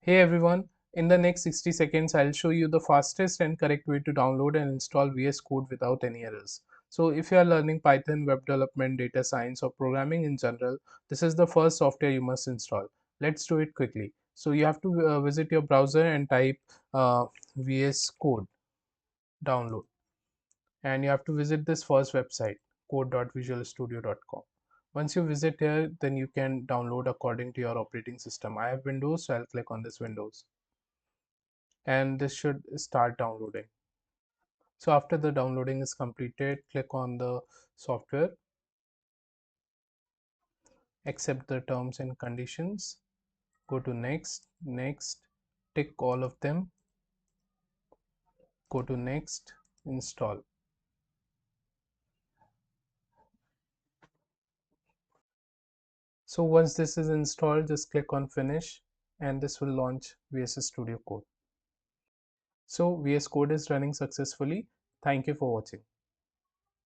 Hey everyone, in the next 60 seconds, I'll show you the fastest and correct way to download and install VS Code without any errors. So, if you are learning Python, web development, data science, or programming in general, this is the first software you must install. Let's do it quickly. So, you have to visit your browser and type VS Code download, and you have to visit this first website code.visualstudio.com. Once you visit here, then you can download according to your operating system. I have Windows, so I'll click on this Windows and this should start downloading. So after the downloading is completed, click on the software, accept the terms and conditions, go to next, tick all of them, go to next, install. So once this is installed, just click on finish and this will launch VS Studio Code. So VS Code is running successfully. Thank you for watching.